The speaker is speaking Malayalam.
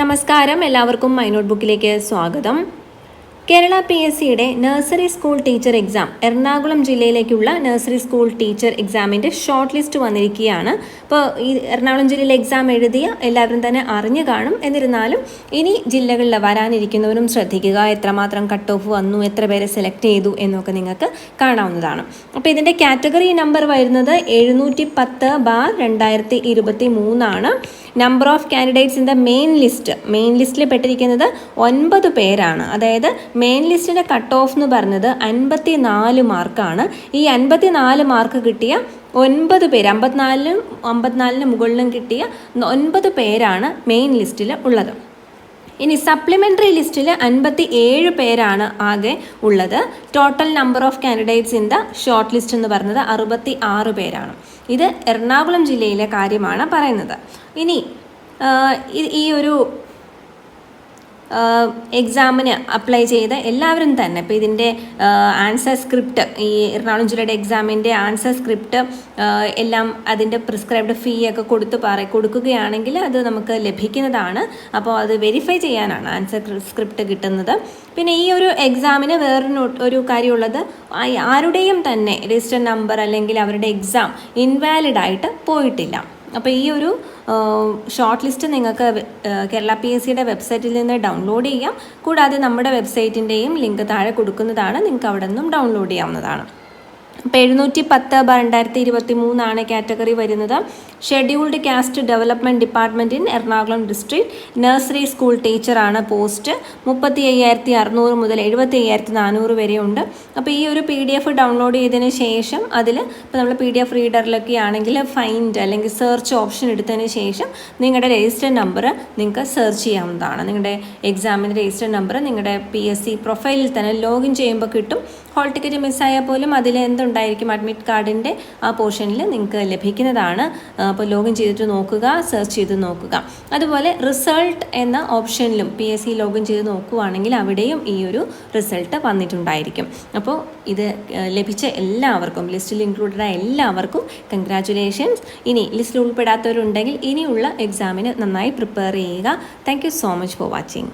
നമസ്കാരം, എല്ലാവർക്കും മൈ നോട്ട് ബുക്കിലേക്ക് സ്വാഗതം. കേരള PSCയുടെ nursery school teacher exam, Ernakulam ജില്ലയിലേക്കുള്ള നഴ്സറി സ്കൂൾ ടീച്ചർ എക്സാമിൻ്റെ ഷോർട്ട് ലിസ്റ്റ് വന്നിരിക്കുകയാണ്. അപ്പോൾ ഈ എറണാകുളം ജില്ലയിലെ എക്സാം എഴുതിയ എല്ലാവരും തന്നെ അറിഞ്ഞു കാണും. എന്നിരുന്നാലും ഇനി ജില്ലകളിൽ വരാനിരിക്കുന്നവരും ശ്രദ്ധിക്കുക. എത്രമാത്രം കട്ട് ഓഫ് വന്നു, എത്ര പേരെ സെലക്ട് ചെയ്തു എന്നൊക്കെ നിങ്ങൾക്ക് കാണാവുന്നതാണ്. അപ്പോൾ ഇതിൻ്റെ കാറ്റഗറി നമ്പർ വരുന്നത് 710/2023 number of candidates in the main ലിസ്റ്റിൽ പെട്ടിരിക്കുന്നത് 9 പേരാണ്. അതായത് മെയിൻ ലിസ്റ്റിൻ്റെ കട്ട് ഓഫ് എന്ന് പറഞ്ഞത് 54 മാർക്കാണ്. ഈ 54 മാർക്ക് കിട്ടിയ 9 പേര്, 54 മുകളിലും കിട്ടിയ 9 പേരാണ് മെയിൻ ലിസ്റ്റിൽ ഉള്ളത്. ഇനി സപ്ലിമെൻ്ററി ലിസ്റ്റിൽ 57 പേരാണ് ആകെ ഉള്ളത്. Total number of candidates in the short list എന്ന് പറയുന്നത് 66 പേരാണ്. ഇത് എറണാകുളം ജില്ലയിലെ കാര്യമാണ് പറയുന്നത്. ഇനി ഈ ഒരു എക്സാമിന് അപ്ലൈ ചെയ്ത എല്ലാവരും തന്നെ ഇപ്പോൾ ഇതിൻ്റെ ആൻസർ സ്ക്രിപ്റ്റ്, ഈ എറണാകുളം ജില്ലയുടെ എക്സാമിൻ്റെ ആൻസർ സ്ക്രിപ്റ്റ് എല്ലാം അതിൻ്റെ പ്രിസ്ക്രൈബ്ഡ് ഫീ ഒക്കെ കൊടുക്കുകയാണെങ്കിൽ അത് നമുക്ക് ലഭിക്കുന്നതാണ്. അപ്പോൾ അത് വെരിഫൈ ചെയ്യാനാണ് ആൻസർ സ്ക്രിപ്റ്റ് കിട്ടുന്നത്. പിന്നെ ഈ ഒരു എക്സാമിന് വേറൊരു കാര്യമുള്ളത്, ആരുടെയും തന്നെ രജിസ്റ്റർ നമ്പർ അല്ലെങ്കിൽ അവരുടെ എക്സാം ഇൻവാലിഡായിട്ട് പോയിട്ടില്ല. അപ്പോൾ ഈ ഒരു ഷോർട്ട് ലിസ്റ്റ് നിങ്ങൾക്ക് കേരള PSCയുടെ വെബ്സൈറ്റിൽ നിന്ന് ഡൗൺലോഡ് ചെയ്യാം. കൂടാതെ നമ്മുടെ വെബ്സൈറ്റിൻ്റെയും ലിങ്ക് താഴെ കൊടുക്കുന്നതാണ്, നിങ്ങൾക്ക് അവിടെ നിന്നും ഡൗൺലോഡ് ചെയ്യാവുന്നതാണ്. അപ്പോൾ 710/2023 കാറ്റഗറി വരുന്നത്. Scheduled caste development department in Ernakulam district nursery school ടീച്ചറാണ് പോസ്റ്റ്. 35,600 മുതൽ 75,400 വരെയുണ്ട്. അപ്പോൾ ഈ ഒരു PDF ഡൗൺലോഡ് ചെയ്തതിന് ശേഷം അതിൽ ഇപ്പോൾ നമ്മൾ PDF റീഡറിലൊക്കെ ആണെങ്കിൽ ഫൈൻഡ് അല്ലെങ്കിൽ സെർച്ച് ഓപ്ഷൻ എടുത്തതിന് ശേഷം നിങ്ങളുടെ രജിസ്റ്റർ നമ്പർ നിങ്ങൾക്ക് സെർച്ച് ചെയ്യാവുന്നതാണ്. നിങ്ങളുടെ എക്സാമിൻ്റെ രജിസ്റ്റർ നമ്പർ നിങ്ങളുടെ PSC പ്രൊഫൈലിൽ തന്നെ ലോഗിൻ ചെയ്യുമ്പോൾ കിട്ടും. ഹോൾ ടിക്കറ്റ് മിസ്സായാൽ പോലും അതിൽ എന്തുണ്ടായിരിക്കും, അഡ്മിറ്റ് കാർഡിൻ്റെ ആ പോർഷനിൽ നിങ്ങൾക്ക് ലഭിക്കുന്നതാണ്. അപ്പോൾ ലോഗിൻ ചെയ്തിട്ട് നോക്കുക, സെർച്ച് ചെയ്ത് നോക്കുക. അതുപോലെ റിസൾട്ട് എന്ന ഓപ്ഷനിലും PSC ലോഗിൻ ചെയ്ത് നോക്കുകയാണെങ്കിൽ അവിടെയും ഈ ഒരു റിസൾട്ട് വന്നിട്ടുണ്ടായിരിക്കും. അപ്പോൾ ഇത് ലഭിച്ച എല്ലാവർക്കും, ലിസ്റ്റിൽ ഇൻക്ലൂഡഡ് ആയ എല്ലാവർക്കും കൺഗ്രാറ്റുലേഷൻസ്. ഇനി ലിസ്റ്റിൽ ഉൾപ്പെടാത്തവരുണ്ടെങ്കിൽ ഇനിയുള്ള എക്സാമിന് നന്നായി പ്രിപ്പയർ ചെയ്യുക. Thank you so much for watching.